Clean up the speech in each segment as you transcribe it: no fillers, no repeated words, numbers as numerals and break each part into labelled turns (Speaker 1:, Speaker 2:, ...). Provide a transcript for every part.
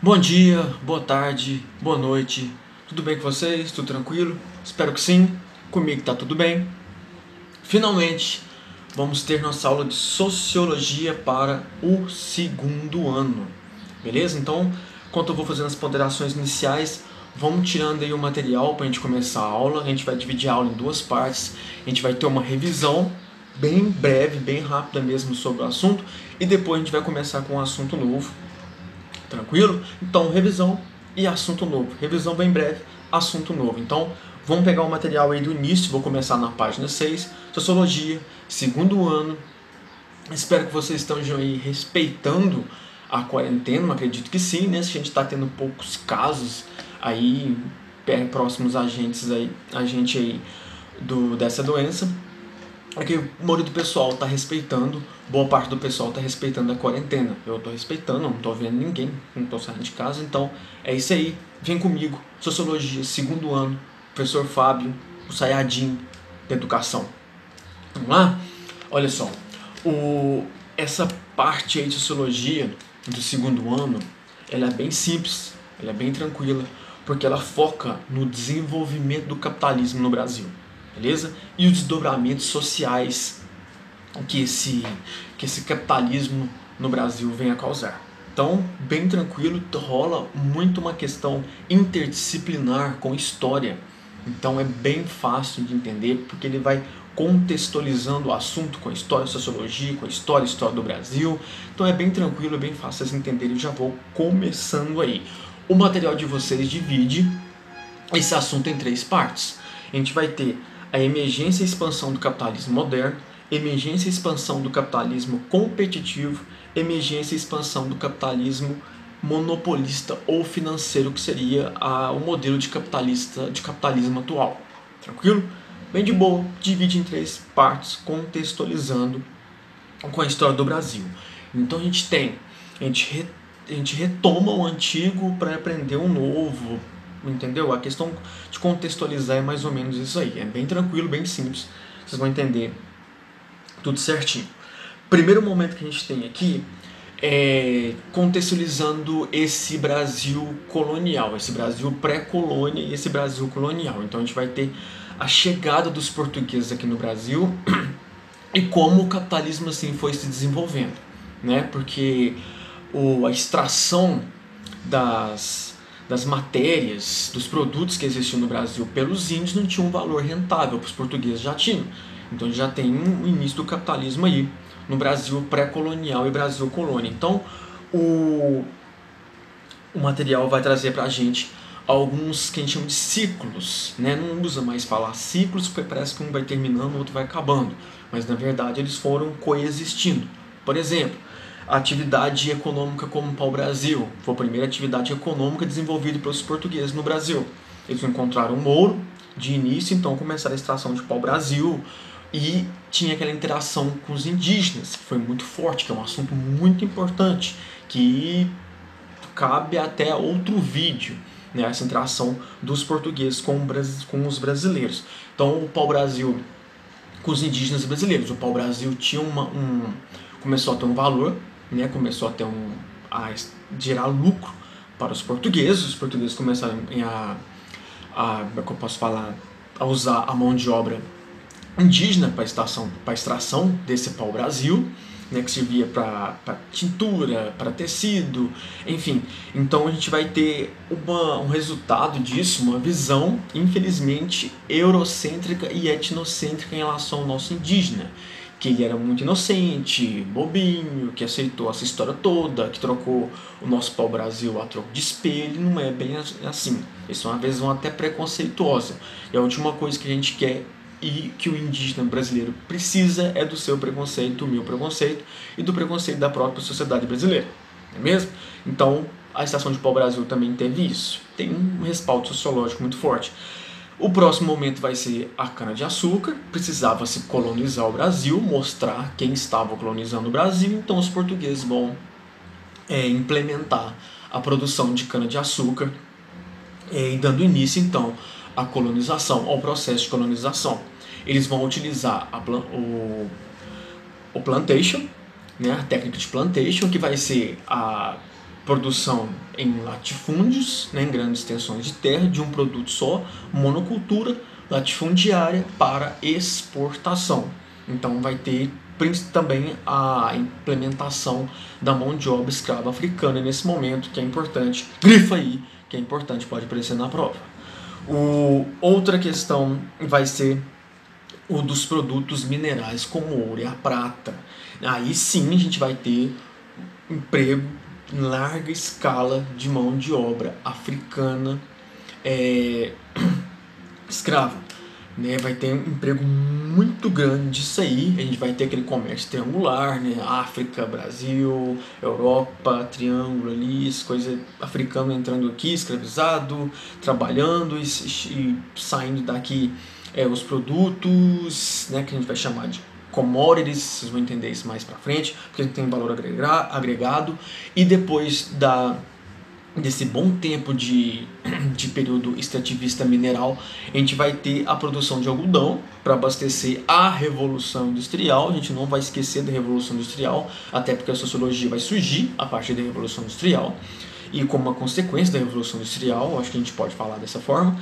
Speaker 1: Bom dia, boa tarde, boa noite. Tudo bem com vocês? Tudo tranquilo? Espero que sim. Comigo tá tudo bem. Finalmente, vamos ter nossa aula de Sociologia para o segundo ano. Beleza? Então, enquanto eu vou fazendo as ponderações iniciais, vamos tirando aí o material para a gente começar a aula. A gente vai dividir a aula em duas partes. A gente vai ter uma revisão bem breve, bem rápida mesmo sobre o assunto. E depois a gente vai começar com um assunto novo. Tranquilo? Então, revisão e assunto novo. Revisão bem breve, assunto novo. Então, vamos pegar o material aí do início. Vou começar na página 6, Sociologia, segundo ano. Espero que vocês estejam aí respeitando a quarentena. Acredito que sim, né? Se a gente está tendo poucos casos aí próximos a gente aí dessa doença. É que a maioria do pessoal está respeitando, boa parte do pessoal está respeitando a quarentena. Eu estou respeitando, não estou vendo ninguém, não estou saindo de casa, então é isso aí. Vem comigo, Sociologia, segundo ano, professor Fábio, o Sayajin da Educação. Vamos lá? Olha só, essa parte aí de Sociologia do segundo ano, ela é bem simples, ela é bem tranquila, porque ela foca no desenvolvimento do capitalismo no Brasil. Beleza? E os desdobramentos sociais que esse capitalismo no Brasil vem a causar. Então, bem tranquilo, rola muito uma questão interdisciplinar com história. Então é bem fácil de entender, porque ele vai contextualizando o assunto com a história, sociologia, com a história do Brasil. Então é bem tranquilo, é bem fácil vocês entenderem. Eu já vou começando aí. O material de vocês divide esse assunto em três partes. A gente vai ter a emergência e expansão do capitalismo moderno, emergência e expansão do capitalismo competitivo, emergência e expansão do capitalismo monopolista ou financeiro, que seria o modelo de capitalismo atual. Tranquilo? Bem de boa, divide em três partes, contextualizando com a história do Brasil. Então a gente retoma o antigo para aprender o novo, entendeu? A questão de contextualizar é mais ou menos isso aí. É bem tranquilo, bem simples. Vocês vão entender tudo certinho. Primeiro momento que a gente tem aqui é contextualizando esse Brasil colonial, esse Brasil pré-colônia e esse Brasil colonial. Então a gente vai ter a chegada dos portugueses aqui no Brasil e como o capitalismo assim foi se desenvolvendo, né? Porque a extração das matérias, dos produtos que existiam no Brasil pelos índios não tinha um valor rentável, para os portugueses já tinham. Então já tem um início do capitalismo aí no Brasil pré-colonial e Brasil colônia. Então o material vai trazer para a gente alguns que a gente chama de ciclos, né? Não usa mais falar ciclos porque parece que um vai terminando, o outro vai acabando, mas na verdade eles foram coexistindo. Por exemplo, a atividade econômica como pau-brasil foi a primeira atividade econômica desenvolvida pelos portugueses no Brasil. Eles encontraram um ouro de início, então começaram a extração de pau-brasil e tinha aquela interação com os indígenas, que foi muito forte, que é um assunto muito importante, que cabe até outro vídeo, né, essa interação dos portugueses com os brasileiros. Então o pau-brasil com os indígenas brasileiros. O pau-brasil tinha começou a ter um valor, né, começou a ter a gerar lucro para os portugueses começaram como eu posso falar, a usar a mão de obra indígena para a extração desse pau-brasil, né, que servia para tintura, para tecido, enfim. Então a gente vai ter um resultado disso, uma visão, infelizmente, eurocêntrica e etnocêntrica em relação ao nosso indígena, que ele era muito inocente, bobinho, que aceitou essa história toda, que trocou o nosso pau-brasil a troco de espelho. Não é bem assim. Isso é uma visão até preconceituosa. E a última coisa que a gente quer e que o indígena brasileiro precisa é do seu preconceito, do meu preconceito e do preconceito da própria sociedade brasileira, não é mesmo? Então a Estação de Pau-Brasil também teve isso, tem um respaldo sociológico muito forte. O próximo momento vai ser a cana-de-açúcar. Precisava se colonizar o Brasil, mostrar quem estava colonizando o Brasil, então os portugueses vão implementar a produção de cana-de-açúcar e dando início então à colonização, ao processo de colonização. Eles vão utilizar o plantation, né, a técnica de plantation, que vai ser produção em latifúndios, né, em grandes extensões de terra, de um produto só, monocultura latifundiária para exportação. Então vai ter também a implementação da mão de obra escrava africana nesse momento, que é importante. Grifa aí, que é importante, pode aparecer na prova. Outra questão vai ser o dos produtos minerais como o ouro e a prata. Aí sim a gente vai ter emprego em larga escala de mão de obra africana escrava, né? Vai ter um emprego muito grande disso aí. A gente vai ter aquele comércio triangular, né? África, Brasil, Europa, triângulo ali, coisa africano entrando aqui, escravizado, trabalhando e saindo daqui os produtos, né, que a gente vai chamar de commodities, vocês vão entender isso mais pra frente, porque tem valor agregado. E depois desse bom tempo de período extrativista mineral, a gente vai ter a produção de algodão para abastecer a Revolução Industrial. A gente não vai esquecer da Revolução Industrial, até porque a sociologia vai surgir a partir da Revolução Industrial, e como uma consequência da Revolução Industrial, acho que a gente pode falar dessa forma.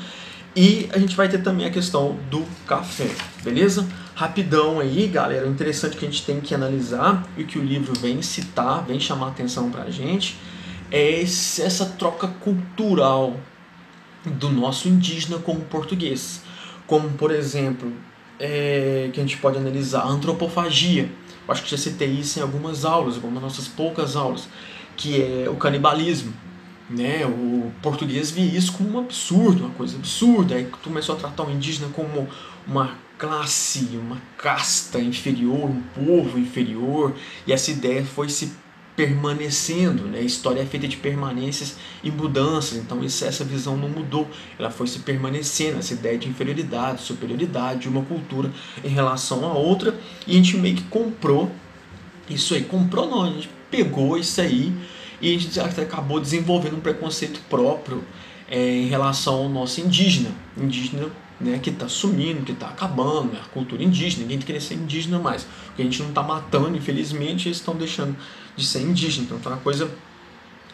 Speaker 1: E a gente vai ter também a questão do café, beleza? Rapidão aí, galera, o interessante que a gente tem que analisar e que o livro vem citar, vem chamar a atenção pra gente, é essa troca cultural do nosso indígena com o português. Como, por exemplo, que a gente pode analisar a antropofagia. Eu acho que já citei isso em algumas aulas, algumas nossas poucas aulas, que é o canibalismo. Né? O português via isso como um absurdo, uma coisa absurda. Aí começou a tratar o indígena como uma classe, uma casta inferior, um povo inferior, e essa ideia foi se permanecendo, né? A história é feita de permanências e mudanças, então essa visão não mudou, ela foi se permanecendo, essa ideia de inferioridade, superioridade de uma cultura em relação à outra, e a gente meio que comprou isso aí, a gente pegou isso aí e a gente acabou desenvolvendo um preconceito próprio em relação ao nosso indígena, né, que está sumindo, que está acabando, né, a cultura indígena, ninguém quer ser indígena mais, porque a gente não está matando, infelizmente, eles estão deixando de ser indígena, então tá uma coisa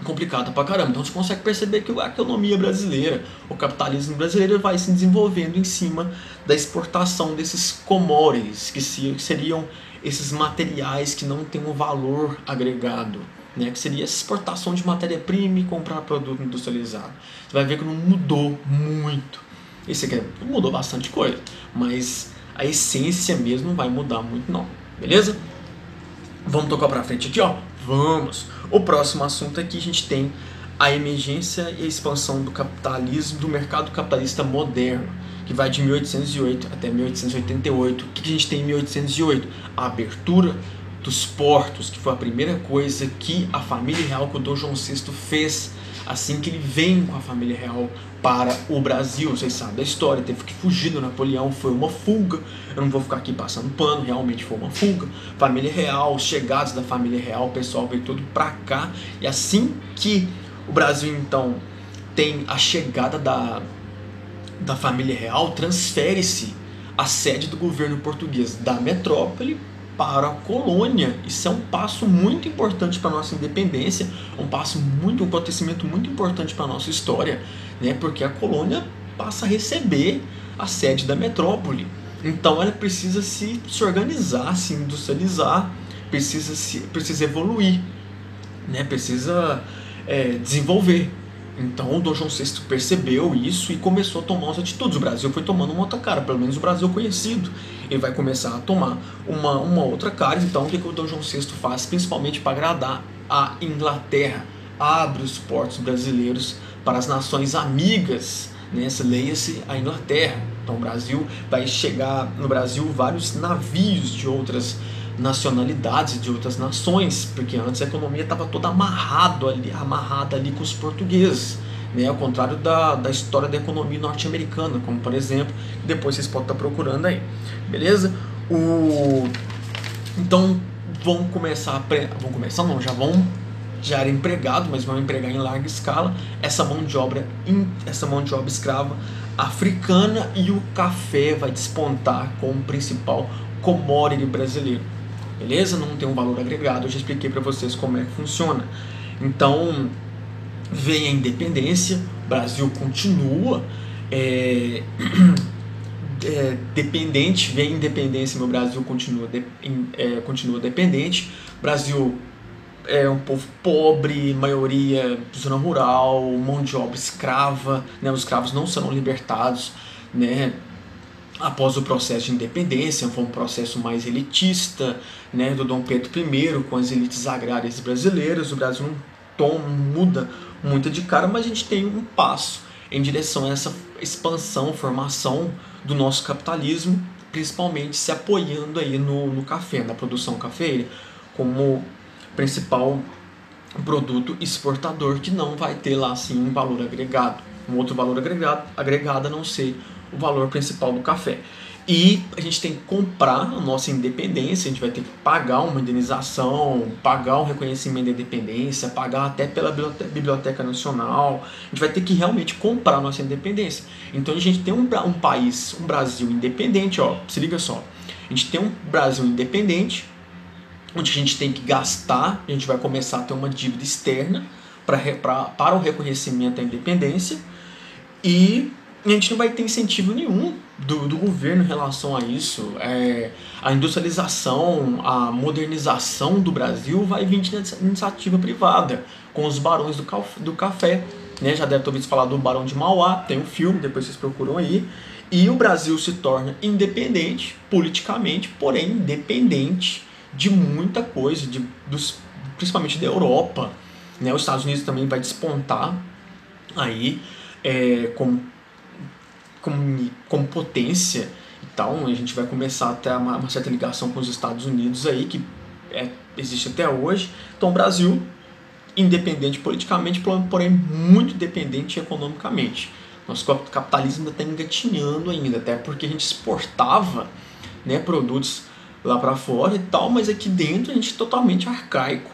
Speaker 1: complicada pra caramba. Então você consegue perceber que a economia brasileira, o capitalismo brasileiro vai se desenvolvendo em cima da exportação desses commodities, que seriam esses materiais que não têm um valor agregado, né, que seria essa exportação de matéria-prima e comprar produto industrializado. Você vai ver que não mudou muito. Isso aqui mudou bastante coisa, mas a essência mesmo não vai mudar muito não, beleza? Vamos tocar pra frente aqui, ó. Vamos! O próximo assunto aqui a gente tem a emergência e a expansão do capitalismo, do mercado capitalista moderno, que vai de 1808 até 1888. O que a gente tem em 1808? A abertura dos portos, que foi a primeira coisa que a família real, que o Dom João VI fez assim que ele vem com a família real para o Brasil. Vocês sabem da história, teve que fugir do Napoleão, foi uma fuga. Eu não vou ficar aqui passando pano, realmente foi uma fuga. Família real, os chegados da família real, o pessoal veio todo para cá. E assim que o Brasil então tem a chegada da família real, transfere-se a sede do governo português da metrópole para a colônia. Isso é um passo muito importante para a nossa independência, um acontecimento muito importante para a nossa história, né? Porque a colônia passa a receber a sede da metrópole. Então ela precisa se organizar, se industrializar, precisa evoluir, né? Precisa desenvolver. Então o Dom João VI percebeu isso e começou a tomar as atitudes. O Brasil foi tomando uma outra cara, pelo menos o Brasil conhecido. Ele vai começar a tomar uma outra cara. Então o que o Dom João VI faz, principalmente para agradar a Inglaterra? Abre os portos brasileiros para as nações amigas, né? Leia-se a Inglaterra. Então o Brasil vai chegar no Brasil vários navios de outras nacionalidades, de outras nações, porque antes a economia estava toda amarrada ali com os portugueses, né? Ao contrário da história da economia norte-americana, como por exemplo, depois vocês podem estar procurando aí, beleza? Então já era empregado, mas vão empregar em larga escala essa mão de obra escrava africana, e o café vai despontar como principal commodity brasileiro. Beleza? Não tem um valor agregado, eu já expliquei para vocês como é que funciona. Então, vem a independência, o Brasil continua dependente, vem a independência, meu Brasil continua dependente. Brasil é um povo pobre, maioria zona rural, mão de obra escrava, né? Os escravos não serão libertados, né? Após o processo de independência, foi um processo mais elitista, né? Do Dom Pedro I com as elites agrárias brasileiras. O Brasil não muda muito de cara, mas a gente tem um passo em direção a essa expansão, formação do nosso capitalismo, principalmente se apoiando aí no café, na produção cafeira, como principal produto exportador, que não vai ter lá assim um valor agregado, um outro valor agregado a não ser o valor principal do café. E a gente tem que comprar a nossa independência, a gente vai ter que pagar uma indenização, pagar um reconhecimento da independência, pagar até pela Biblioteca Nacional, a gente vai ter que realmente comprar a nossa independência. Então a gente tem um país, um Brasil independente, ó, se liga só, a gente tem um Brasil independente, onde a gente tem que gastar, a gente vai começar a ter uma dívida externa para o reconhecimento da independência, e a gente não vai ter incentivo nenhum do governo em relação a isso. A industrialização, a modernização do Brasil vai vir de iniciativa privada, com os barões do café. Né? Já deve ter ouvido falar do Barão de Mauá, tem um filme, depois vocês procuram aí. E o Brasil se torna independente politicamente, porém independente de muita coisa, principalmente da Europa. Né? Os Estados Unidos também vai despontar aí como potência e tal. A gente vai começar a ter uma certa ligação com os Estados Unidos aí, que existe até hoje. Então o Brasil, independente politicamente, porém muito dependente economicamente. Nosso capitalismo ainda está engatinhando ainda, até porque a gente exportava, né, produtos lá para fora e tal, mas aqui dentro a gente é totalmente arcaico.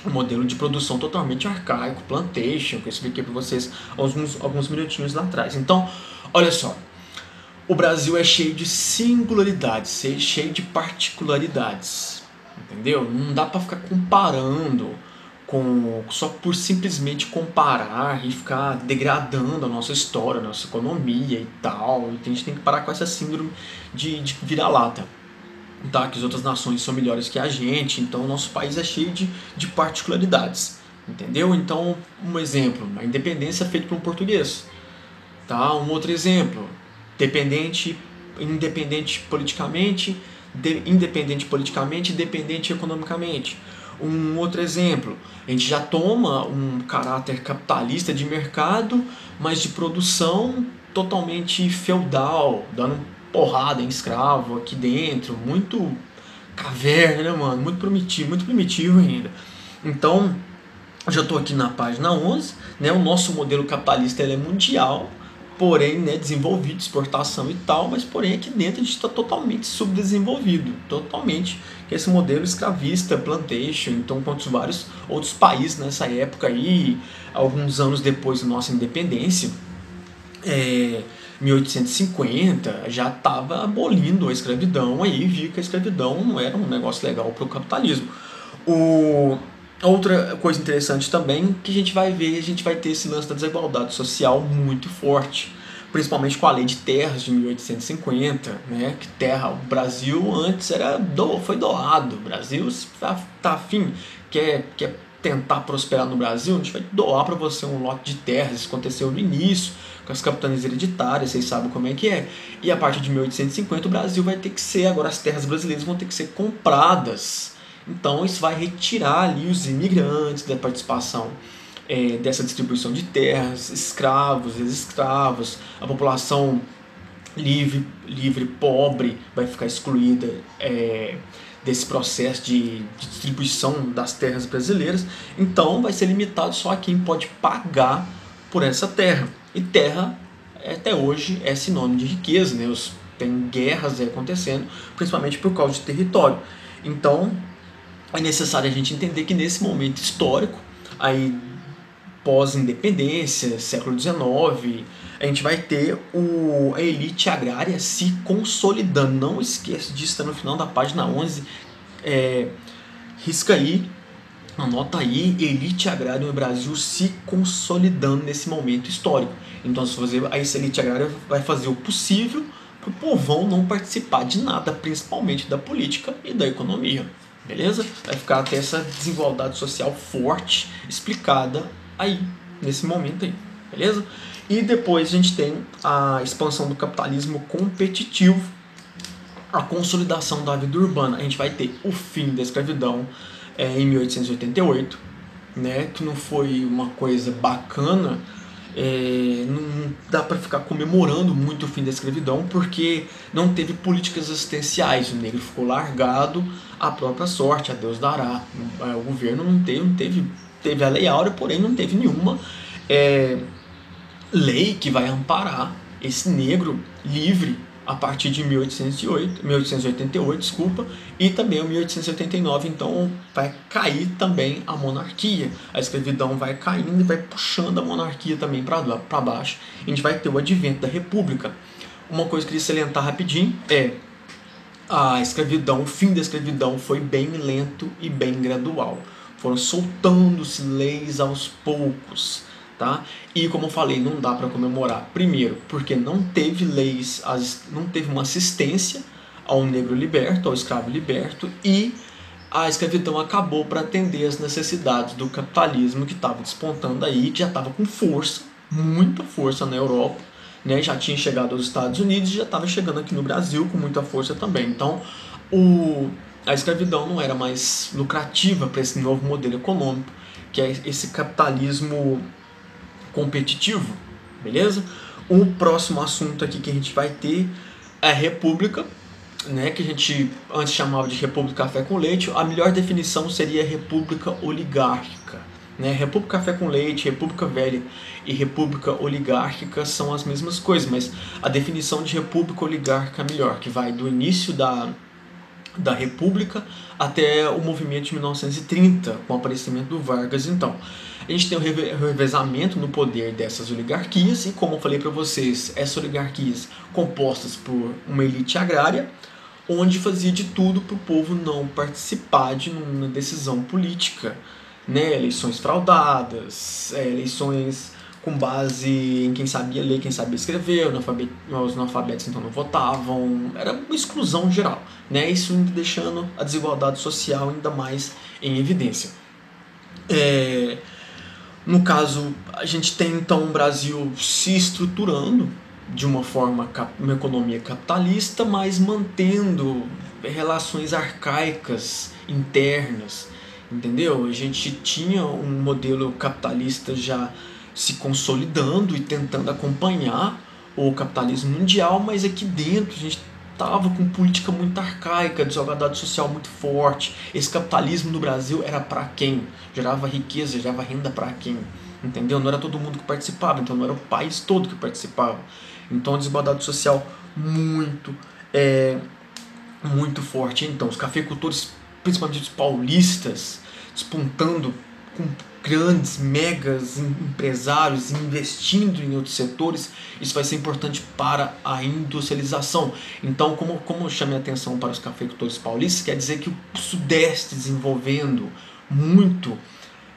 Speaker 1: Um modelo de produção totalmente arcaico, plantation, que eu expliquei para vocês alguns minutinhos lá atrás. Então, olha só, o Brasil é cheio de singularidades, cheio de particularidades, entendeu? Não dá para ficar comparando só por simplesmente comparar e ficar degradando a nossa história, a nossa economia e tal. A gente tem que parar com essa síndrome de vira-lata. Tá, que as outras nações são melhores que a gente, então o nosso país é cheio de particularidades, entendeu? Então, um exemplo, a independência é feita por um português, tá? Um outro exemplo, independente politicamente, dependente economicamente. Um outro exemplo, a gente já toma um caráter capitalista de mercado, mas de produção totalmente feudal, dando porrada em escravo aqui dentro, muito caverna, né, mano? Muito primitivo ainda. Então, eu já estou aqui na página 11, né? O nosso modelo capitalista ele é mundial, porém, né, desenvolvido, exportação e tal, mas porém aqui dentro a gente está totalmente subdesenvolvido, totalmente, que é esse modelo escravista, plantation, então quanto vários outros países nessa época aí, alguns anos depois da nossa independência, 1850, já estava abolindo a escravidão, aí via que a escravidão não era um negócio legal para o capitalismo. Outra coisa interessante também que a gente vai ter esse lance da desigualdade social muito forte, principalmente com a lei de terras de 1850, né? Que o Brasil antes foi doado. O Brasil tá afim, quer tentar prosperar no Brasil, a gente vai doar para você um lote de terras. Isso aconteceu no início, com as capitanias hereditárias, vocês sabem como é que é. E a partir de 1850 o Brasil vai ter que ser, agora as terras brasileiras vão ter que ser compradas. Então isso vai retirar ali os imigrantes da participação dessa distribuição de terras, escravos, ex-escravos, a população livre, pobre, vai ficar excluída desse processo de distribuição das terras brasileiras. Então vai ser limitado só a quem pode pagar por essa terra. E terra, até hoje, é sinônimo de riqueza, né? Tem guerras acontecendo, principalmente por causa de território. Então é necessário a gente entender que nesse momento histórico, aí pós-independência, século XIX, a gente vai ter a elite agrária se consolidando. Não esqueça disso, está no final da página 11, risca aí, Anota aí, elite agrária no Brasil se consolidando nesse momento histórico. Então, essa elite agrária vai fazer o possível para o povão não participar de nada, principalmente da política e da economia. Beleza? Vai ficar até essa desigualdade social forte explicada aí, nesse momento aí. Beleza? E depois a gente tem a expansão do capitalismo competitivo, a consolidação da vida urbana. A gente vai ter o fim da escravidão em 1888, né, que não foi uma coisa bacana. Não dá para ficar comemorando muito o fim da escravidão, porque não teve políticas assistenciais, o negro ficou largado à própria sorte, a Deus dará. O governo não teve a Lei Áurea, porém não teve nenhuma lei que vai amparar esse negro livre a partir de 1888, desculpa, e também em 1889, então vai cair também a monarquia. A escravidão vai caindo e vai puxando a monarquia também para baixo. A gente vai ter o advento da república. Uma coisa que eu queria salientar rapidinho é a escravidão, o fim da escravidão foi bem lento e bem gradual. Foram soltando-se leis aos poucos. Tá? E como eu falei, não dá para comemorar. Primeiro, porque não teve leis, não teve uma assistência ao negro liberto, ao escravo liberto, e a escravidão acabou para atender as necessidades do capitalismo que estava despontando aí, que já estava com força, muita força na Europa, né? Já tinha chegado aos Estados Unidos e já estava chegando aqui no Brasil com muita força também. Então, a escravidão não era mais lucrativa para esse novo modelo econômico, que é esse capitalismo competitivo, beleza? O próximo assunto aqui que a gente vai ter é a república, né, que a gente antes chamava de república café com leite. A melhor definição seria república oligárquica, né? República café com leite, república velha e república oligárquica são as mesmas coisas, mas a definição de república oligárquica é melhor, que vai do início da república até o movimento de 1930, com o aparecimento do Vargas. Então, a gente tem o revezamento no poder dessas oligarquias, e como eu falei para vocês, essas oligarquias compostas por uma elite agrária, onde fazia de tudo para o povo não participar de uma decisão política, né? Eleições fraudadas, eleições com base em quem sabia ler, quem sabia escrever, os analfabetos então não votavam, era uma exclusão geral, né? Isso ainda deixando a desigualdade social ainda mais em evidência. No caso, a gente tem então o Brasil se estruturando de uma forma, uma economia capitalista, mas mantendo relações arcaicas internas, entendeu? A gente tinha um modelo capitalista já se consolidando e tentando acompanhar o capitalismo mundial, mas aqui dentro a gente estava com política muito arcaica, desigualdade social muito forte. Esse capitalismo no Brasil era para quem? Gerava riqueza, gerava renda para quem? Entendeu? Não era todo mundo que participava, então não era o país todo que participava. Então a desigualdade social muito forte. Então os cafeicultores, principalmente os paulistas, despontando com grandes, megas empresários investindo em outros setores, isso vai ser importante para a industrialização. Então, como eu chamei a atenção para os cafeicultores paulistas, quer dizer que o Sudeste desenvolvendo muito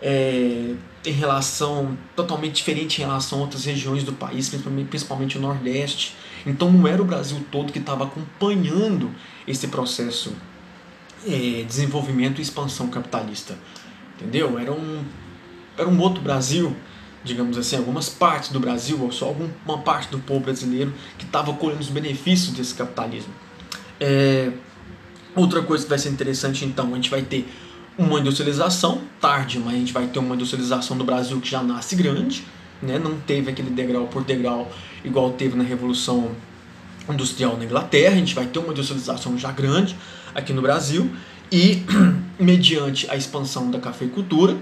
Speaker 1: em relação, totalmente diferente em relação a outras regiões do país, principalmente o Nordeste. Então não era o Brasil todo que estava acompanhando esse processo de desenvolvimento e expansão capitalista. Entendeu? Era um outro Brasil, digamos assim, algumas partes do Brasil, ou só uma parte do povo brasileiro que estava colhendo os benefícios desse capitalismo. Outra coisa que vai ser interessante, então, a gente vai ter uma industrialização, tarde, mas a gente vai ter uma industrialização do Brasil que já nasce grande, né? Não teve aquele degrau por degrau igual teve na Revolução Industrial na Inglaterra. A gente vai ter uma industrialização já grande aqui no Brasil, e mediante a expansão da cafeicultura,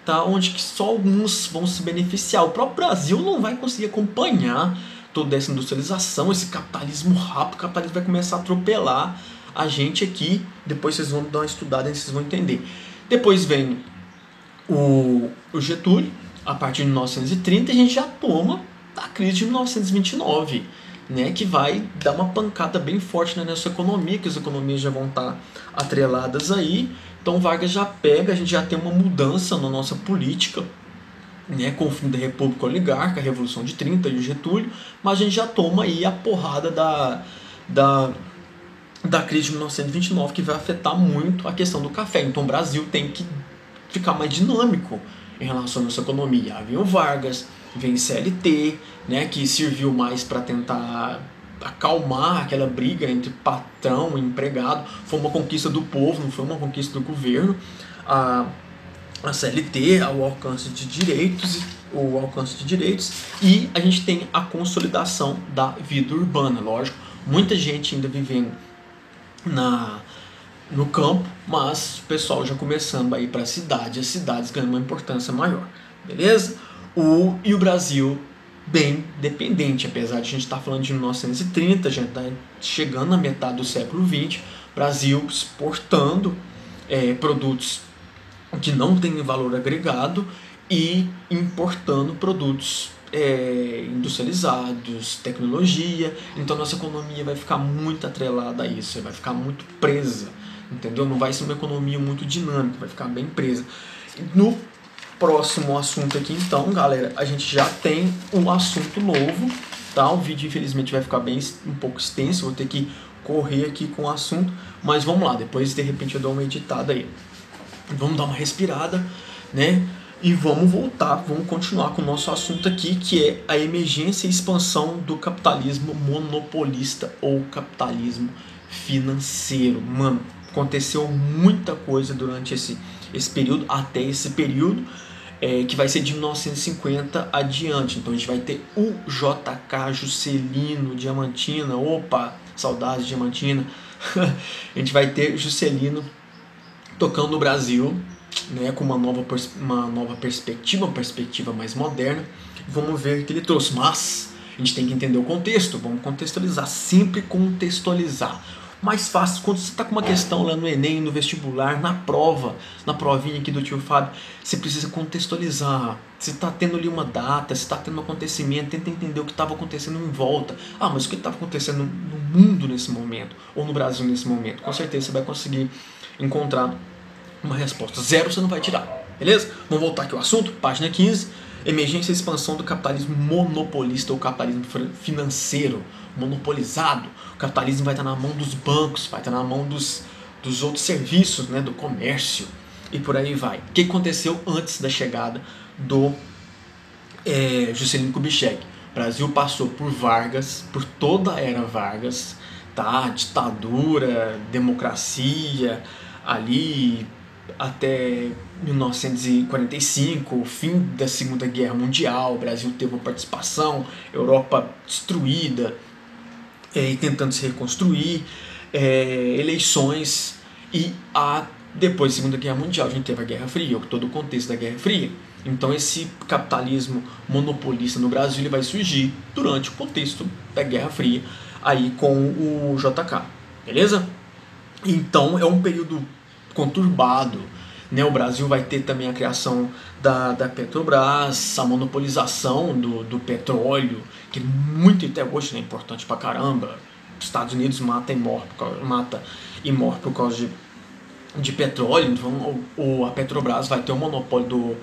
Speaker 1: tá, onde que só alguns vão se beneficiar. O próprio Brasil não vai conseguir acompanhar toda essa industrialização, esse capitalismo rápido. O capitalismo vai começar a atropelar a gente aqui. Depois vocês vão dar uma estudada e vocês vão entender. Depois vem o Getúlio, a partir de 1930, a gente já toma a crise de 1929. né, que vai dar uma pancada bem forte na nossa economia, que as economias já vão estar atreladas aí. Então Vargas já pega, a gente já tem uma mudança na nossa política, né, com o fim da República Oligarca, a Revolução de 30 e o Getúlio, mas a gente já toma aí a porrada da crise de 1929, que vai afetar muito a questão do café. Então o Brasil tem que ficar mais dinâmico em relação à nossa economia. Aí vem o Vargas, vem CLT, né, que serviu mais para tentar acalmar aquela briga entre patrão e empregado. Foi uma conquista do povo, não foi uma conquista do governo. A CLT, o alcance de direitos, e a gente tem a consolidação da vida urbana. Lógico, muita gente ainda vivendo no campo, mas o pessoal já começando a ir para a cidade, as cidades ganhando uma importância maior, beleza? E o Brasil bem dependente, apesar de a gente estar falando de 1930, já está chegando na metade do século XX, Brasil exportando produtos que não têm valor agregado e importando produtos industrializados, tecnologia. Então nossa economia vai ficar muito atrelada a isso, vai ficar muito presa, entendeu? Não vai ser uma economia muito dinâmica, vai ficar bem presa. No próximo assunto aqui, então, galera, a gente já tem um assunto novo, tá? O vídeo infelizmente vai ficar um pouco extenso, vou ter que correr aqui com o assunto, mas vamos lá, depois de repente eu dou uma editada aí. Vamos dar uma respirada, né? E vamos voltar, vamos continuar com o nosso assunto aqui, que é a emergência e expansão do capitalismo monopolista ou capitalismo financeiro. Mano, aconteceu muita coisa durante esse período, até esse período, que vai ser de 1950 adiante. Então a gente vai ter o JK, Juscelino, Diamantina, opa, saudades Diamantina. A gente vai ter Juscelino tocando no Brasil, né, com uma nova perspectiva, uma perspectiva mais moderna. Vamos ver o que ele trouxe, mas a gente tem que entender o contexto, vamos contextualizar, sempre contextualizar. Mais fácil, quando você está com uma questão lá no Enem, no vestibular, na prova, na provinha aqui do tio Fábio, você precisa contextualizar. Você está tendo ali uma data, você está tendo um acontecimento, tenta entender o que estava acontecendo em volta. Ah, mas o que estava acontecendo no mundo nesse momento, ou no Brasil nesse momento? Com certeza você vai conseguir encontrar uma resposta. 0 você não vai tirar, beleza? Vamos voltar aqui ao assunto, página 15. Emergência e expansão do capitalismo monopolista ou capitalismo financeiro, monopolizado. O capitalismo vai estar na mão dos bancos, vai estar na mão dos outros serviços, né, do comércio, e por aí vai. O que aconteceu antes da chegada do Juscelino Kubitschek? O Brasil passou por Vargas, por toda a era Vargas, tá? Ditadura, democracia, ali até 1945, o fim da Segunda Guerra Mundial. O Brasil teve uma participação, Europa destruída e tentando se reconstruir, eleições, e depois da Segunda Guerra Mundial a gente teve a Guerra Fria, todo o contexto da Guerra Fria. Então esse capitalismo monopolista no Brasil ele vai surgir durante o contexto da Guerra Fria, aí com o JK, beleza? Então é um período conturbado, né? O Brasil vai ter também a criação da Petrobras, a monopolização do petróleo, que é muito até hoje, né, importante pra caramba. Os Estados Unidos mata e morre por causa de petróleo. Então a Petrobras vai ter o monopólio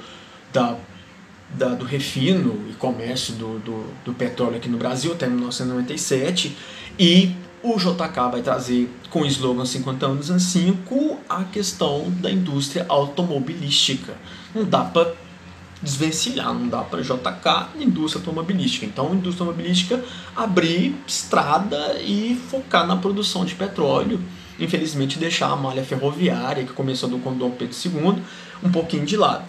Speaker 1: do refino e comércio do petróleo aqui no Brasil até 1997, e o JK vai trazer, com o slogan 50 anos em 5, a questão da indústria automobilística. Não dá para desvencilhar, não dá para JK e indústria automobilística. Então a indústria automobilística abrir estrada e focar na produção de petróleo. Infelizmente deixar a malha ferroviária, que começou do Dom Pedro II, um pouquinho de lado.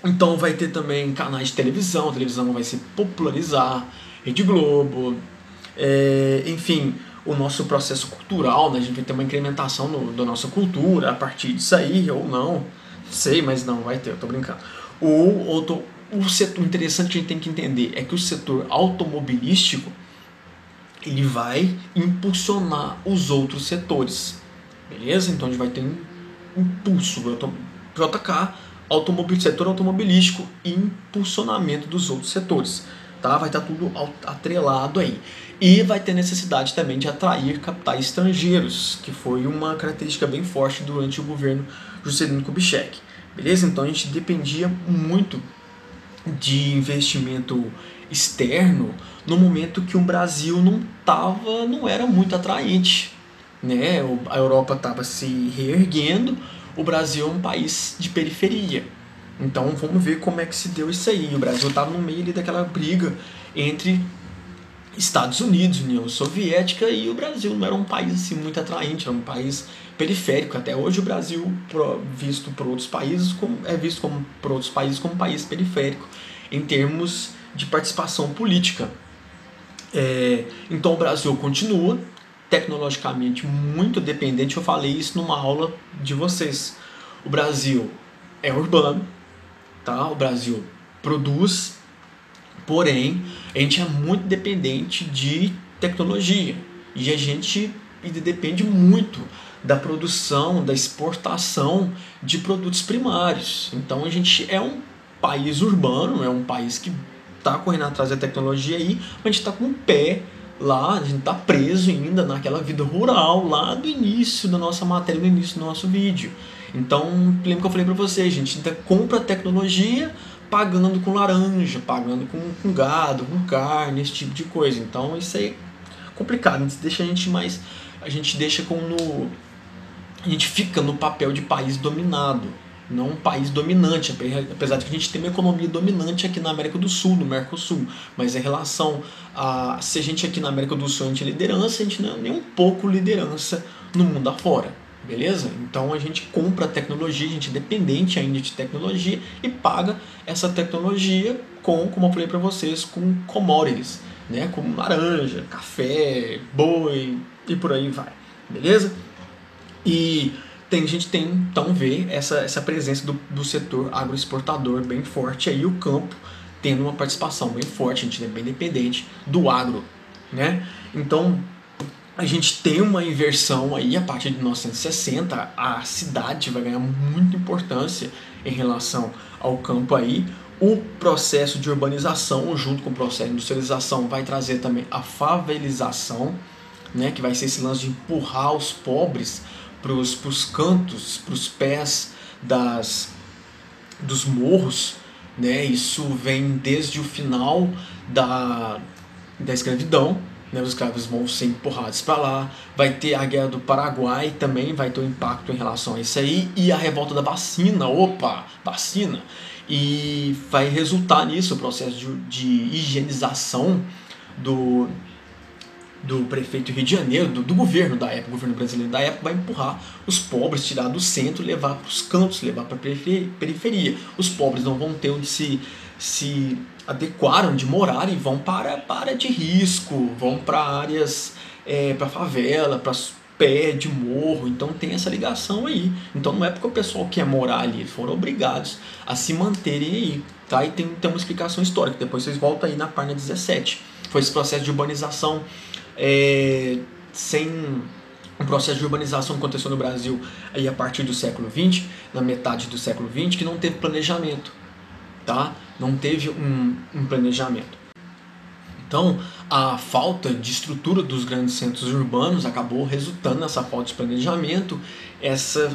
Speaker 1: Então vai ter também canais de televisão, a televisão vai se popularizar, Rede Globo, enfim, o nosso processo cultural, né? A gente vai ter uma incrementação da nossa cultura a partir disso aí, ou não sei, mas não, vai ter, eu tô brincando. O setor interessante que a gente tem que entender é que o setor automobilístico ele vai impulsionar os outros setores, beleza? Então a gente vai ter um impulso, JK, setor automobilístico e impulsionamento dos outros setores. tá? Vai estar tudo atrelado aí. E vai ter necessidade também de atrair capitais estrangeiros, que foi uma característica bem forte durante o governo Juscelino Kubitschek, beleza? Então a gente dependia muito de investimento externo no momento que o Brasil não era muito atraente, né? A Europa estava se reerguendo, o Brasil é um país de periferia. Então vamos ver como é que se deu isso aí. O Brasil estava no meio ali daquela briga entre Estados Unidos, União Soviética, e o Brasil não era um país assim muito atraente, era um país periférico. Até hoje o Brasil visto por outros países é visto como por outros países como um país periférico em termos de participação política. Então o Brasil continua tecnologicamente muito dependente. Eu falei isso numa aula de vocês. O Brasil é urbano, tá? O Brasil produz, porém a gente é muito dependente de tecnologia e a gente depende muito da produção, da exportação de produtos primários. Então a gente é um país urbano, é um país que está correndo atrás da tecnologia aí, mas a gente está com o pé lá, a gente está preso ainda naquela vida rural lá do início da nossa matéria, no início do nosso vídeo. Então, lembra que eu falei para vocês, a gente ainda compra tecnologia pagando com laranja, pagando com gado, com carne, esse tipo de coisa. Então isso aí é complicado, a gente deixa a gente fica no papel de país dominado, não um país dominante, apesar de que a gente tem uma economia dominante aqui na América do Sul, no Mercosul, mas em relação a se a gente aqui na América do Sul a gente é liderança, a gente não é nem um pouco liderança no mundo afora, beleza? Então a gente compra tecnologia, a gente é dependente ainda de tecnologia e paga essa tecnologia como eu falei para vocês, com commodities, né? Como laranja, café, boi e por aí vai, beleza? E a gente tem então ver essa presença do setor agroexportador bem forte aí, o campo tendo uma participação bem forte, a gente é bem dependente do agro, né? Então a gente tem uma inversão aí a partir de 1960, a cidade vai ganhar muita importância em relação ao campo aí. O processo de urbanização junto com o processo de industrialização vai trazer também a favelização, né, que vai ser esse lance de empurrar os pobres para os cantos, para os pés dos morros, né? Isso vem desde o final da escravidão, né? Os escravos vão ser empurrados para lá. Vai ter a Guerra do Paraguai também, vai ter um impacto em relação a isso aí, e a revolta da vacina, vacina, e vai resultar nisso o processo de higienização do prefeito do Rio de Janeiro, do governo da época, o governo brasileiro da época, vai empurrar os pobres, tirar do centro, levar para os cantos, levar para a periferia. Os pobres não vão ter onde se adequar, onde morar, e vão para a área de risco, vão para áreas, para favela, para pé de morro. Então tem essa ligação aí. Então não é porque o pessoal quer morar ali, eles foram obrigados a se manterem aí. Tá? E tem uma explicação histórica, depois vocês voltam aí na página 17. Foi esse processo de urbanização um processo de urbanização que aconteceu no Brasil aí a partir do século XX, na metade do século XX, que não teve planejamento, tá? Não teve um planejamento. Então, a falta de estrutura dos grandes centros urbanos acabou resultando nessa falta de planejamento,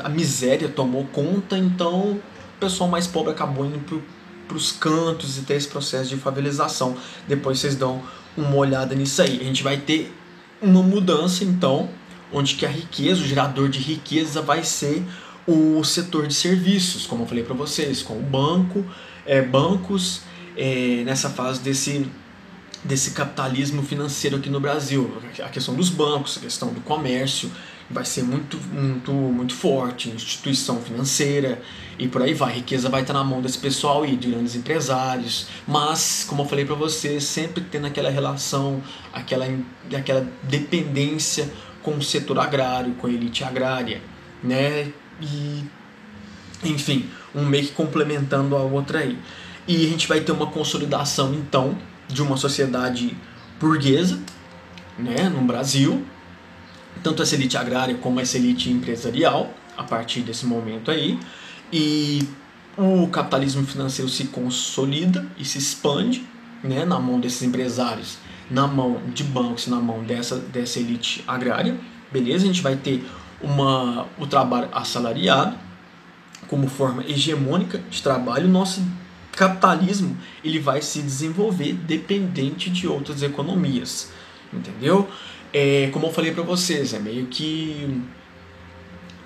Speaker 1: a miséria tomou conta, então o pessoal mais pobre acabou indo para os cantos e ter esse processo de favelização. Depois vocês dão uma olhada nisso aí. A gente vai ter uma mudança, então, onde que a riqueza, o gerador de riqueza vai ser o setor de serviços, como eu falei para vocês, com o bancos, nessa fase desse capitalismo financeiro aqui no Brasil. A questão dos bancos, a questão do comércio vai ser muito, muito, muito forte, instituição financeira e por aí vai. A riqueza vai estar na mão desse pessoal aí, de grandes empresários, mas, como eu falei para vocês, sempre tendo aquela relação, aquela dependência com o setor agrário, com a elite agrária, né? E, enfim, um meio que complementando a outra aí. E a gente vai ter uma consolidação, então, de uma sociedade burguesa, né, no Brasil, tanto essa elite agrária como essa elite empresarial, a partir desse momento aí, e o capitalismo financeiro se consolida e se expande, né, na mão desses empresários, na mão de bancos, na mão dessa elite agrária, beleza? A gente vai ter o trabalho assalariado como forma hegemônica de trabalho. O nosso capitalismo ele vai se desenvolver dependente de outras economias, entendeu? Como eu falei para vocês, é meio que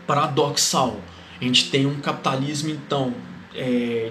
Speaker 1: paradoxal. A gente tem um capitalismo, então,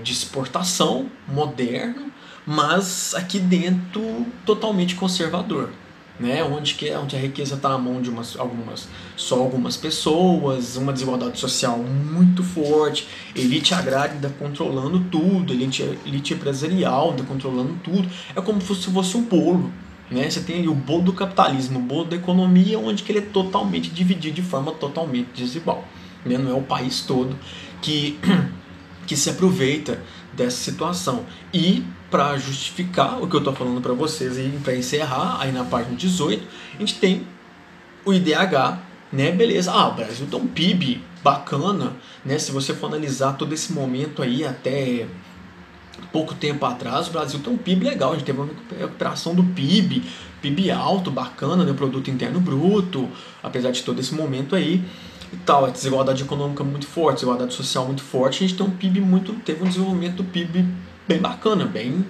Speaker 1: de exportação moderno, mas aqui dentro totalmente conservador, né? Onde a riqueza está na mão de algumas pessoas, uma desigualdade social muito forte, elite agrária ainda controlando tudo, elite empresarial ainda controlando tudo. É como se fosse um bolo, né? Você tem ali o bolo do capitalismo, o bolo da economia, onde que ele é totalmente dividido de forma totalmente desigual, né? Não é o país todo que se aproveita dessa situação. E para justificar o que eu estou falando para vocês e para encerrar, aí na página 18, a gente tem o IDH, né? Beleza. O Brasil tem um PIB bacana, né? Se você for analisar todo esse momento aí até pouco tempo atrás, o Brasil tem um PIB legal, a gente teve uma recuperação do PIB alto, bacana, né? Produto Interno Bruto, apesar de todo esse momento aí e tal, a desigualdade econômica muito forte, desigualdade social muito forte, a gente tem um PIB teve um desenvolvimento do PIB bem bacana, bem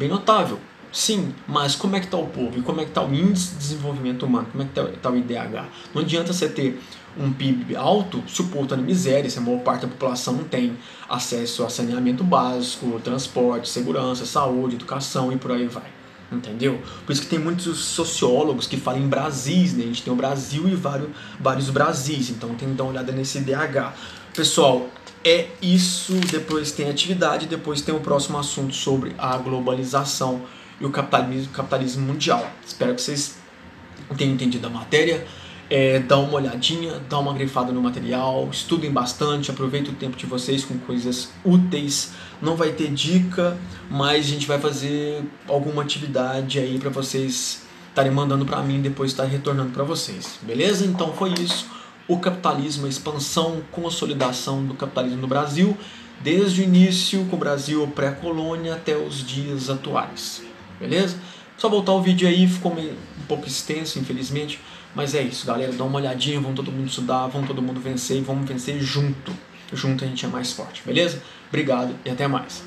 Speaker 1: notável. Sim, mas como é que está o povo? E como é que está o índice de desenvolvimento humano? Como é que está o IDH? Não adianta você ter um PIB alto se o povo está na miséria, se a maior parte da população não tem acesso a saneamento básico, transporte, segurança, saúde, educação e por aí vai. Entendeu? Por isso que tem muitos sociólogos que falam em Brasis, né? A gente tem o Brasil e vários Brasis, então tem que dar uma olhada nesse IDH. Pessoal, é isso, depois tem atividade, depois tem o próximo assunto sobre a globalização e o capitalismo mundial. Espero que vocês tenham entendido a matéria. Dá uma olhadinha, dá uma grifada no material, estudem bastante, aproveitem o tempo de vocês com coisas úteis. Não vai ter dica, mas a gente vai fazer alguma atividade aí para vocês estarem mandando para mim e depois estar retornando para vocês, beleza? Então foi isso, o capitalismo, a expansão, consolidação do capitalismo no Brasil, desde o início com o Brasil pré-colônia até os dias atuais, beleza? Só voltar o vídeo aí, ficou um pouco extenso, infelizmente. Mas é isso, galera, dá uma olhadinha, vamos todo mundo estudar, vamos todo mundo vencer e vamos vencer junto. Junto a gente é mais forte, beleza? Obrigado e até mais.